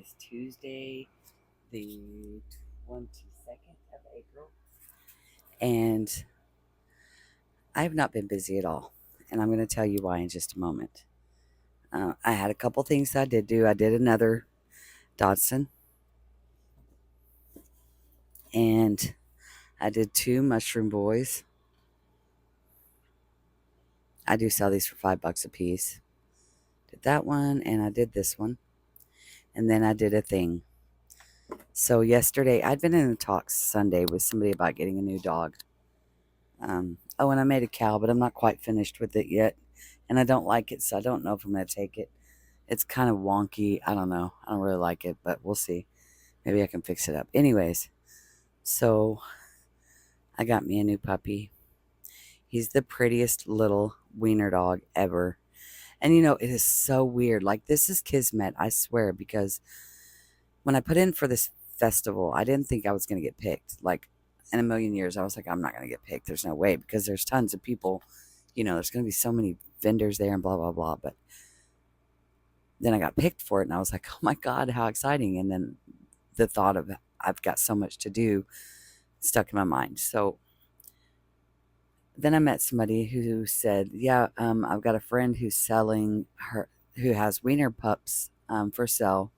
is Tuesday, the 22nd of April, and I have not been busy at all. And I'm going to tell you why in just a moment. I had a couple things I did do. I did another Dodson, and I did two mushroom boys. I do sell these for $5 a piece. Did that one, and I did this one, and then I did a thing. So yesterday, I'd been in a talk Sunday with somebody about getting a new dog. Oh, and I made a cow, but I'm not quite finished with it yet. And I don't like it, so I don't know if I'm going to take it. It's kind of wonky. I don't know. I don't really like it, but we'll see. Maybe I can fix it up. Anyways, so I got me a new puppy. He's the prettiest little wiener dog ever. And it is so weird. Like, this is kismet, I swear, because when I put in for this festival, I didn't think I was going to get picked. Like, in a million years, I was like, I'm not going to get picked. There's no way, because there's tons of people. There's going to be so many vendors there and blah, blah, blah. But then I got picked for it, and I was like, oh my God, how exciting. And then the thought of I've got so much to do stuck in my mind. So then I met somebody who said, yeah, I've got a friend who's selling who has wiener pups for sale.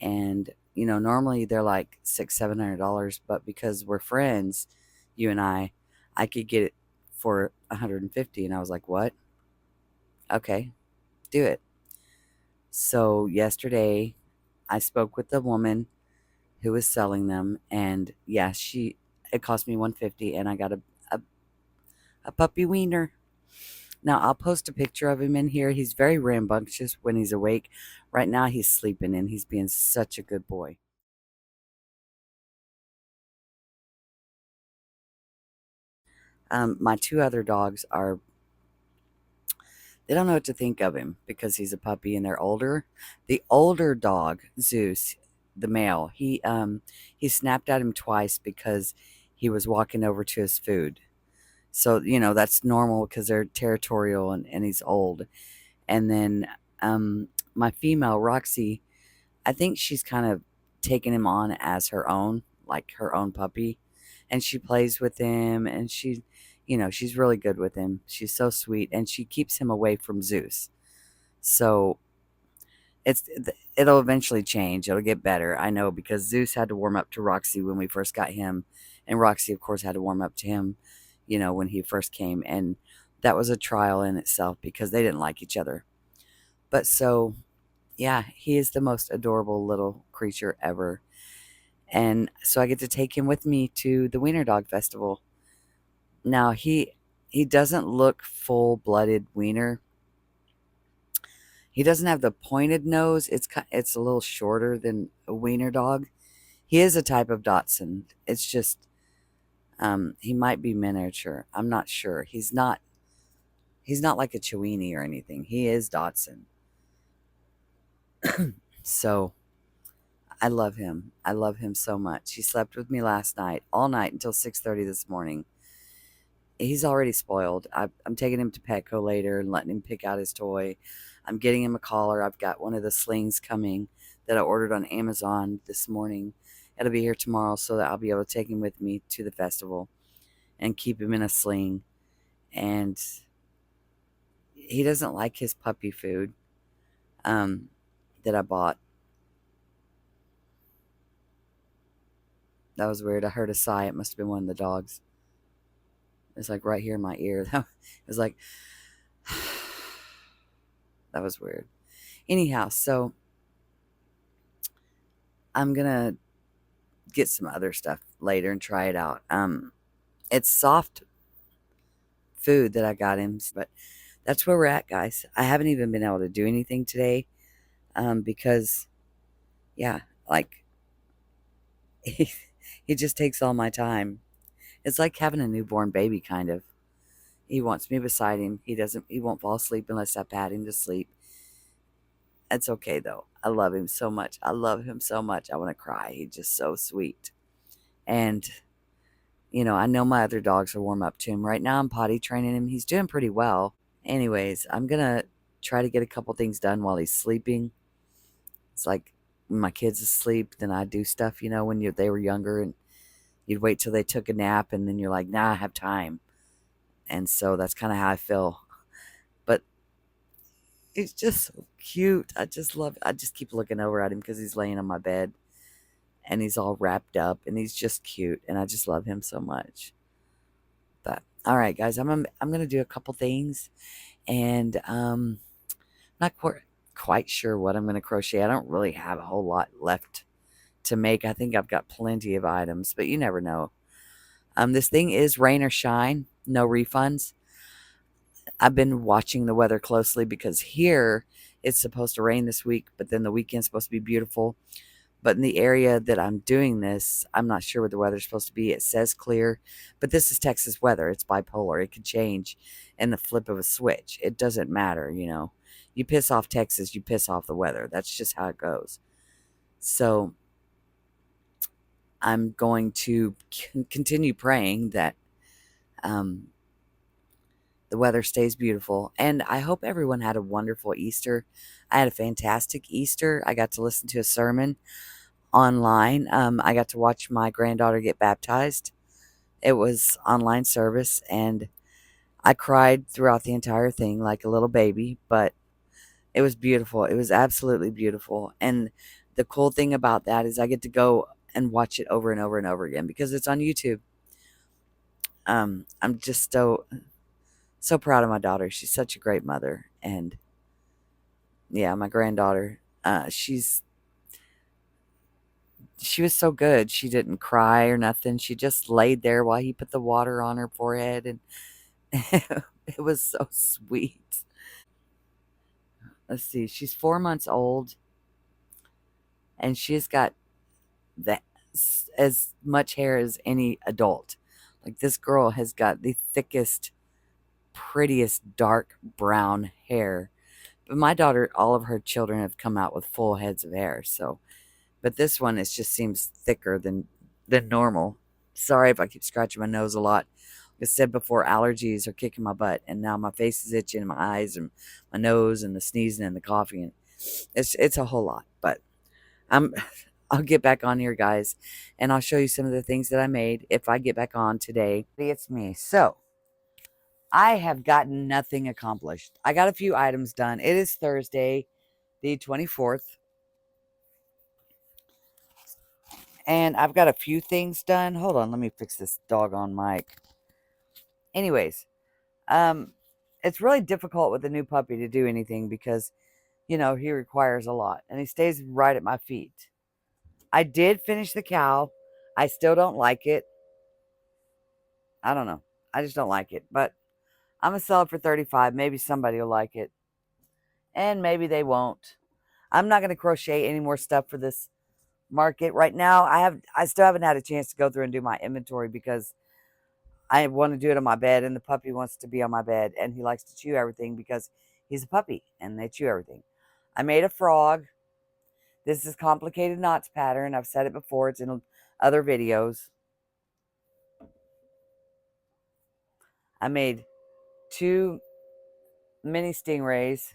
And, normally they're like $600-700, but because we're friends, you and I could get it for $150. And I was like, what? Okay, do it. So yesterday I spoke with the woman who was selling them, and yeah, it cost me $150, and I got a puppy wiener. Now I'll post a picture of him in here. He's very rambunctious when he's awake. Right now he's sleeping, and he's being such a good boy. My two other dogs they don't know what to think of him because he's a puppy and they're older. The older dog, Zeus, the male, he snapped at him twice because he was walking over to his food. So, that's normal because they're territorial, and he's old. And then my female, Roxy, I think she's kind of taken him on as her own, like her own puppy. And she plays with him, and she's really good with him. She's so sweet, and she keeps him away from Zeus. So it's it'll eventually change. It'll get better. I know, because Zeus had to warm up to Roxy when we first got him, and Roxy, of course, had to warm up to him, when he first came. And that was a trial in itself because they didn't like each other. But so, yeah, he is the most adorable little creature ever. And so I get to take him with me to the Wiener Dog Festival. Now, he doesn't look full-blooded wiener. He doesn't have the pointed nose. It's a little shorter than a wiener dog. He is a type of Dotson. It's just he might be miniature. I'm not sure. He's not like a Chiweenie or anything. He is Dotson. So I love him. I love him so much. He slept with me last night, all night until 6:30 this morning. He's already spoiled. I'm taking him to Petco later and letting him pick out his toy. I'm getting him a collar. I've got one of the slings coming that I ordered on Amazon this morning. It'll be here tomorrow, so that I'll be able to take him with me to the festival and keep him in a sling. And he doesn't like his puppy food that I bought. That was weird. I heard a sigh. It must have been one of the dogs. It's like right here in my ear. It was like, that was weird. Anyhow, so I'm going to get some other stuff later and try it out. It's soft food that I got him, but that's where we're at, guys. I haven't even been able to do anything today because, yeah, like, he just takes all my time. It's like having a newborn baby, kind of. He wants me beside him. He won't fall asleep unless I pat him to sleep. It's okay, though. I love him so much. I love him so much. I want to cry. He's just so sweet. And, I know my other dogs will warm up to him. Right now, I'm potty training him. He's doing pretty well. Anyways, I'm going to try to get a couple things done while he's sleeping. It's like my kids asleep, then I do stuff, when they were younger, and you'd wait till they took a nap, and then you're like, nah, I have time. And so that's kind of how I feel. But he's just so cute. I just love it. I just keep looking over at him because he's laying on my bed and he's all wrapped up and he's just cute. And I just love him so much. But all right, guys, I'm gonna do a couple things, and not quite sure what I'm gonna crochet. I don't really have a whole lot left to make. I think I've got plenty of items, but you never know. This thing is rain or shine, no refunds. I've been watching the weather closely because here it's supposed to rain this week, but then the weekend's supposed to be beautiful. But in the area that I'm doing this, I'm not sure what the weather's supposed to be. It says clear, but this is Texas weather. It's bipolar. It can change in the flip of a switch. It doesn't matter. You piss off Texas, you piss off the weather. That's just how it goes. So I'm going to continue praying that um, the weather stays beautiful. And I hope everyone had a wonderful Easter. I had a fantastic Easter. I got to listen to a sermon online. I got to watch my granddaughter get baptized. It was online service, and I cried throughout the entire thing like a little baby, but it was beautiful. It was absolutely beautiful. And the cool thing about that is I get to go and watch it over and over and over again because it's on YouTube. I'm just so proud of my daughter. She's such a great mother. And yeah, my granddaughter, she was so good. She didn't cry or nothing. She just laid there while he put the water on her forehead, and it was so sweet. Let's see. She's 4 months old, and she's got that as much hair as any adult. Like, this girl has got the thickest, prettiest dark brown hair. But my daughter, all of her children have come out with full heads of hair. So, but this one, it just seems thicker than normal. Sorry if I keep scratching my nose a lot. Like I said before, allergies are kicking my butt, and now my face is itching, and my eyes, and my nose, and the sneezing, and the coughing. And it's a whole lot. But I'm I'll get back on here, guys, and I'll show you some of the things that I made if I get back on today. It's me. So I have gotten nothing accomplished. I got a few items done. It is Thursday, the 24th. And I've got a few things done. Hold on, let me fix this doggone mic. Anyways, it's really difficult with a new puppy to do anything because, he requires a lot. And he stays right at my feet. I did finish the cow. I still don't like it. I don't know. I just don't like it. But I'm going to sell it for $35. Maybe somebody will like it. And maybe they won't. I'm not going to crochet any more stuff for this market right now. I still haven't had a chance to go through and do my inventory because I want to do it on my bed, and the puppy wants to be on my bed, and he likes to chew everything because he's a puppy and they chew everything. I made a frog. This is complicated knots pattern. I've said it before. It's in other videos. I made 2 mini stingrays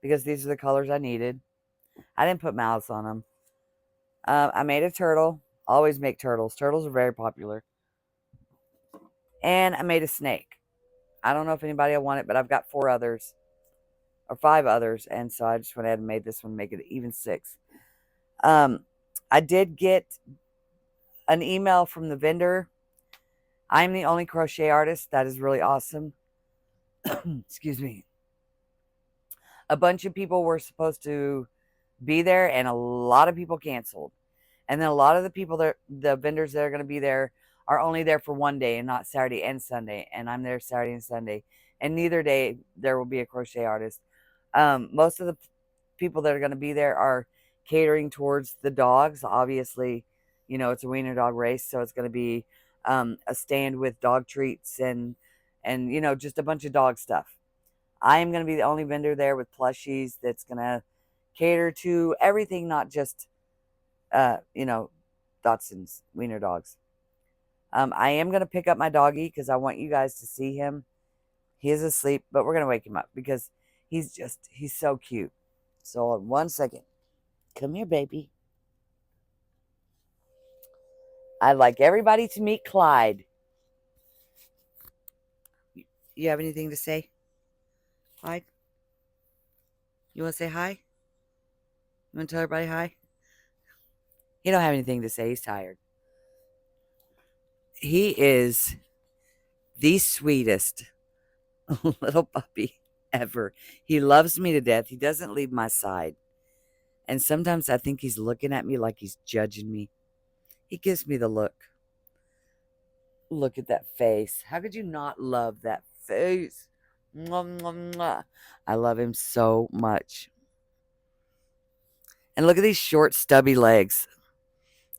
because these are the colors I needed. I didn't put mouths on them. I made a turtle. Always make turtles. Turtles are very popular. And I made a snake. I don't know if anybody will want it, but I've got 4 others. Or 5 others. And so I just went ahead and made this one, make it even 6. I did get an email from the vendor. I'm the only crochet artist. That is really awesome. Excuse me. A bunch of people were supposed to be there, and a lot of people canceled. And then a lot of the vendors that are going to be there are only there for one day and not Saturday and Sunday. And I'm there Saturday and Sunday. And neither day there will be a crochet artist. Most of the people that are going to be there are catering towards the dogs. Obviously, it's a wiener dog race, so it's going to be a stand with dog treats and just a bunch of dog stuff. I am going to be the only vendor there with plushies that's going to cater to everything, not just Dachshunds, wiener dogs. I am going to pick up my doggy because I want you guys to see him. He is asleep, but we're going to wake him up because he's so cute. So, in 1 second. Come here, baby. I'd like everybody to meet Clyde. You have anything to say? Clyde? You want to say hi? You want to tell everybody hi? He don't have anything to say. He's tired. He is the sweetest little puppy ever. He loves me to death. He doesn't leave my side. And sometimes I think he's looking at me like he's judging me. He gives me the look. Look at that face. How could you not love that face? Mwah, mwah, mwah. I love him so much. And look at these short, stubby legs.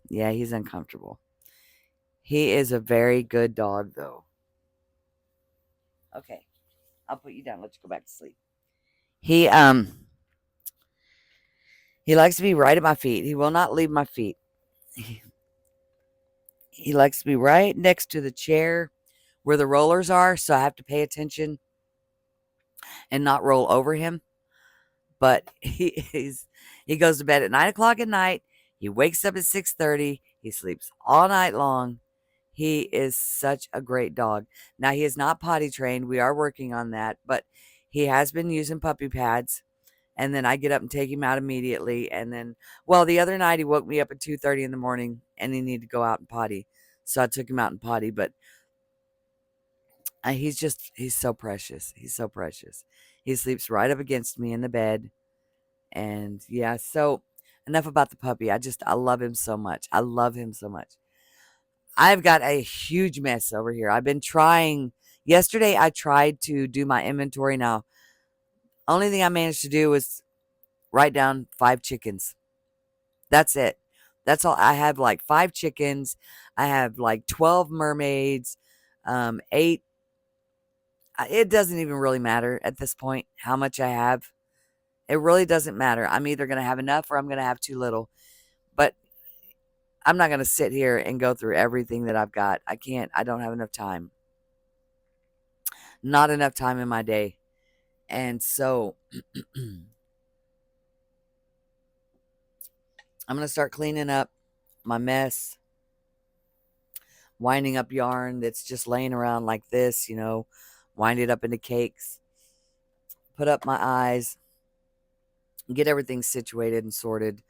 Yeah, he's uncomfortable. He is a very good dog, though. Okay, I'll put you down. Let you go back to sleep. He likes to be right at my feet. He will not leave my feet. He likes to be right next to the chair where the rollers are, so I have to pay attention and not roll over him. But he goes to bed at 9 o'clock at night. He wakes up at 6:30. He sleeps all night long. He is such a great dog. Now, he is not potty trained. We are working on that, but he has been using puppy pads. And then I get up and take him out immediately. And then, well, the other night he woke me up at 2:30 in the morning and he needed to go out and potty. So I took him out and potty. But he's so precious. He's so precious. He sleeps right up against me in the bed. And yeah, so enough about the puppy. I love him so much. I love him so much. I've got a huge mess over here. I've been trying. Yesterday, I tried to do my inventory. Now, only thing I managed to do was write down 5 chickens. That's it. That's all. I have like 5 chickens. I have like 12 mermaids, 8. It doesn't even really matter at this point how much I have. It really doesn't matter. I'm either going to have enough or I'm going to have too little. But I'm not going to sit here and go through everything that I've got. I can't. I don't have enough time. Not enough time in my day. And so I'm going to start cleaning up my mess, winding up yarn that's just laying around like this, wind it up into cakes, put up my eyes, get everything situated and sorted.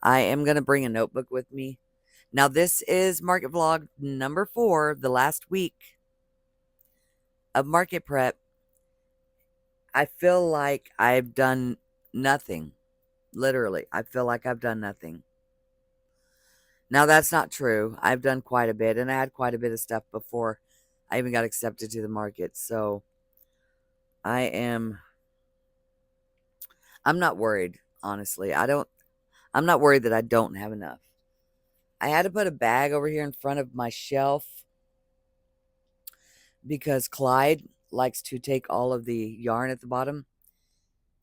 I am going to bring a notebook with me. Now, this is Market Vlog number 4, the last week of market prep. I feel like I've done nothing. Literally, I feel like I've done nothing. Now, that's not true. I've done quite a bit, and I had quite a bit of stuff before I even got accepted to the market. So I'm not worried, honestly. I'm not worried that I don't have enough. I had to put a bag over here in front of my shelf because Clyde likes to take all of the yarn at the bottom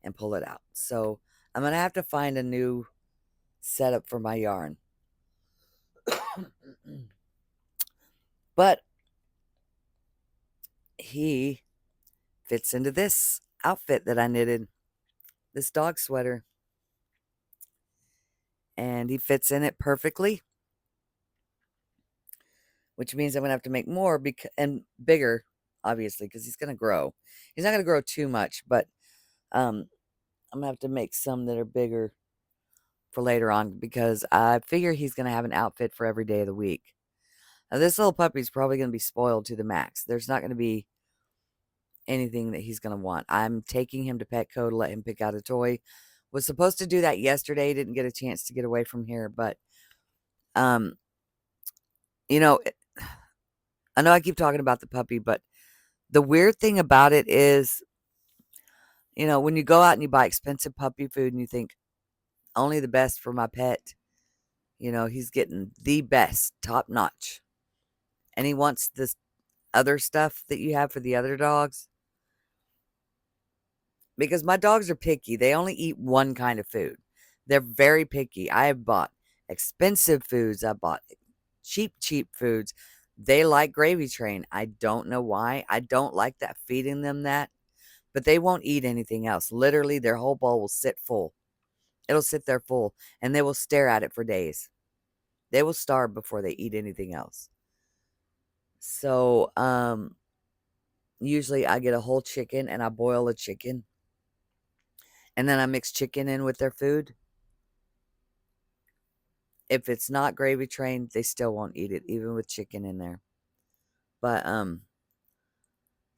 and pull it out. So I'm going to have to find a new setup for my yarn. But he fits into this outfit that I knitted, this dog sweater. And he fits in it perfectly, which means I'm going to have to make more and bigger, obviously, because he's going to grow. He's not going to grow too much, but I'm going to have to make some that are bigger for later on because I figure he's going to have an outfit for every day of the week. Now, this little puppy's probably going to be spoiled to the max. There's not going to be anything that he's going to want. I'm taking him to Petco to let him pick out a toy. Was supposed to do that yesterday. Didn't get a chance to get away from here, but you know, I know I keep talking about the puppy, but the weird thing about it is, when you go out and you buy expensive puppy food and you think only the best for my pet, he's getting the best, top notch. And he wants this other stuff that you have for the other dogs. Because my dogs are picky. They only eat one kind of food. They're very picky. I have bought expensive foods. I bought cheap foods. They like Gravy Train. I don't know why. I don't like that feeding them that. but they won't eat anything else. Literally, their whole bowl will sit full. It'll sit there full, and they will stare at it for days. They will starve before they eat anything else. So, usually I get a whole chicken and I boil a chicken. And then I mix chicken in with their food. If it's not gravy trained, they still won't eat it, even with chicken in there. But,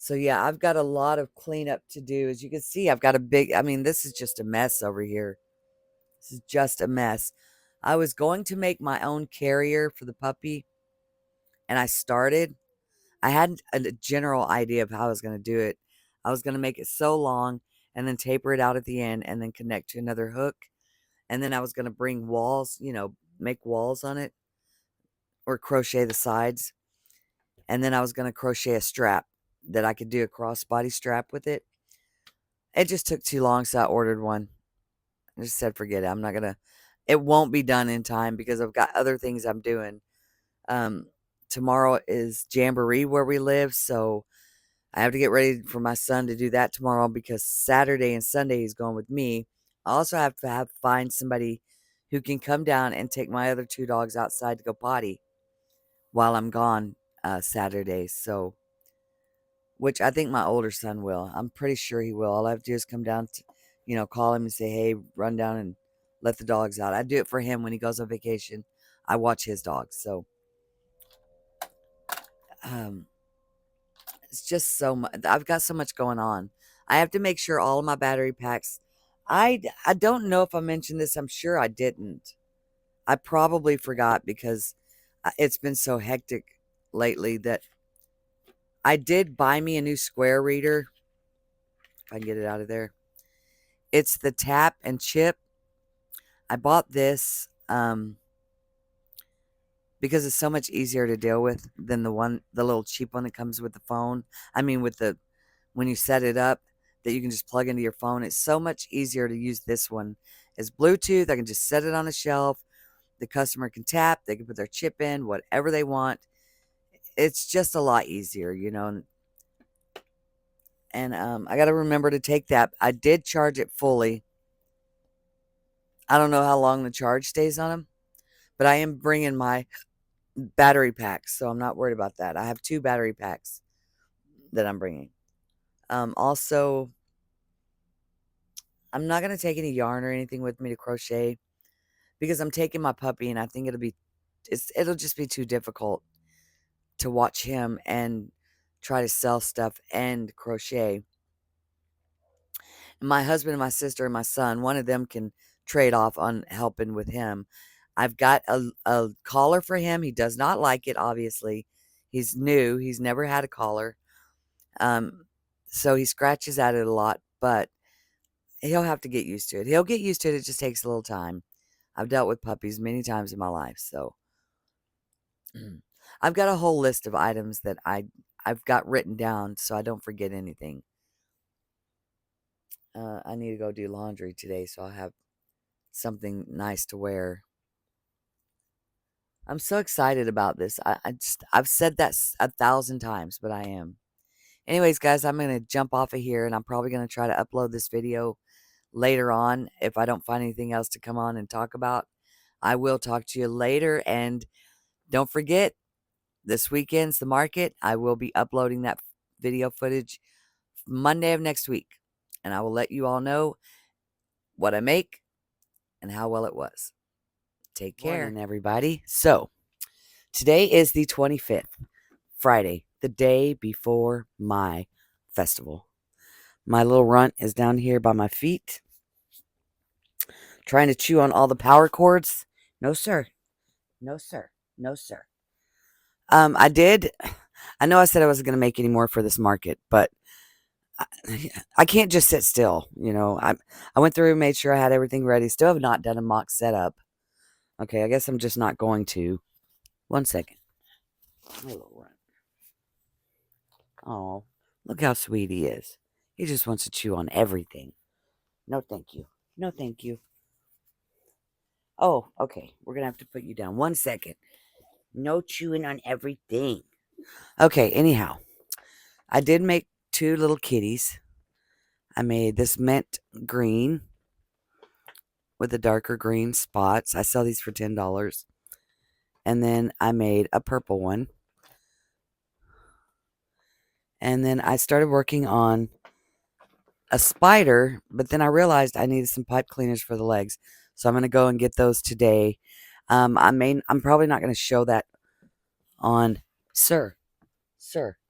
so yeah, I've got a lot of cleanup to do. As you can see, I've got a big, I mean, this is just a mess over here. This is just a mess. I was going to make my own carrier for the puppy, and I started. I had a general idea of how I was going to do it. I was going to make it so long and then taper it out at the end and then connect to another hook. And then I was going to bring walls, make walls on it or crochet the sides. And then I was going to crochet a strap that I could do a crossbody strap with it. It just took too long, so I ordered one. I just said, forget it. I'm not going to, it won't be done in time because I've got other things I'm doing. Tomorrow is Jamboree where we live, so I have to get ready for my son to do that tomorrow because Saturday and Sunday he's going with me. I also have to find somebody who can come down and take my other two dogs outside to go potty while I'm gone Saturday. So, which I think my older son will. I'm pretty sure he will. All I have to do is come down to, call him and say, hey, run down and let the dogs out. I do it for him when he goes on vacation. I watch his dogs. So, it's just so much. I've got so much going on. I have to make sure all of my battery packs. I don't know if I mentioned this. I'm sure I didn't. I probably forgot because it's been so hectic lately that I did buy me a new square reader. If I can get it out of there. It's the tap and chip. I bought this because it's so much easier to deal with than the little cheap one that comes with the phone. I mean, when you set it up, that you can just plug into your phone. It's so much easier to use this one. It's Bluetooth. I can just set it on a shelf. The customer can tap. They can put their chip in, whatever they want. It's just a lot easier, And I got to remember to take that. I did charge it fully. I don't know how long the charge stays on them, but I am bringing my battery packs, so I'm not worried about that. I have 2 battery packs that I'm bringing. Also, I'm not going to take any yarn or anything with me to crochet because I'm taking my puppy and I think it'll just be too difficult to watch him and try to sell stuff and crochet. My husband and my sister and my son, one of them can trade off on helping with him. I've got a collar for him. He does not like it, obviously. He's new. He's never had a collar. So he scratches at it a lot, but he'll have to get used to it. He'll get used to it. It just takes a little time. I've dealt with puppies many times in my life, so I've got a whole list of items that I've got written down so I don't forget anything. I need to go do laundry today, so I'll have something nice to wear. I'm so excited about this. I've said that 1,000 times, but I am. Anyways, guys, I'm going to jump off of here, and I'm probably going to try to upload this video later on if I don't find anything else to come on and talk about. I will talk to you later, and don't forget, this weekend's the market. I will be uploading that video footage Monday of next week, and I will let you all know what I make and how well it was. Take care. Morning, everybody. So, today is the 25th, Friday, the day before my festival. My little runt is down here by my feet, trying to chew on all the power cords. No, sir. No, sir. No, sir. I know I said I wasn't going to make any more for this market, but I can't just sit still. I went through and made sure I had everything ready. Still have not done a mock setup. Okay, I guess I'm just not going to. 1 second. My little runt. Oh, look how sweet he is. He just wants to chew on everything. No, thank you. No, thank you. Oh, okay. We're going to have to put you down. 1 second. No chewing on everything. Okay, anyhow. I did make 2 little kitties. I made this mint green with the darker green spots. I sell these for $10. And then I made a purple one. And then I started working on a spider, but then I realized I needed some pipe cleaners for the legs. So I'm going to go and get those today. I'm probably not going to show that on. Sir,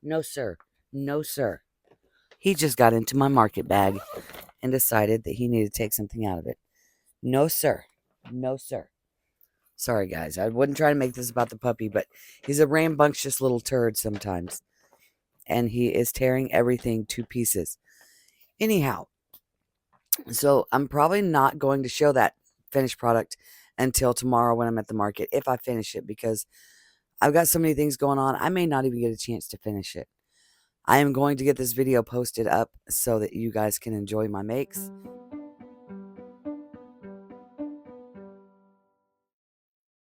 no sir, no sir. He just got into my market bag and decided that he needed to take something out of it. No sir, no sir. Sorry guys, I wouldn't try to make this about the puppy, but he's a rambunctious little turd sometimes. And he is tearing everything to pieces. Anyhow, so I'm probably not going to show that finished product until tomorrow when I'm at the market, if I finish it, because I've got so many things going on, I may not even get a chance to finish it. I am going to get this video posted up so that you guys can enjoy my makes.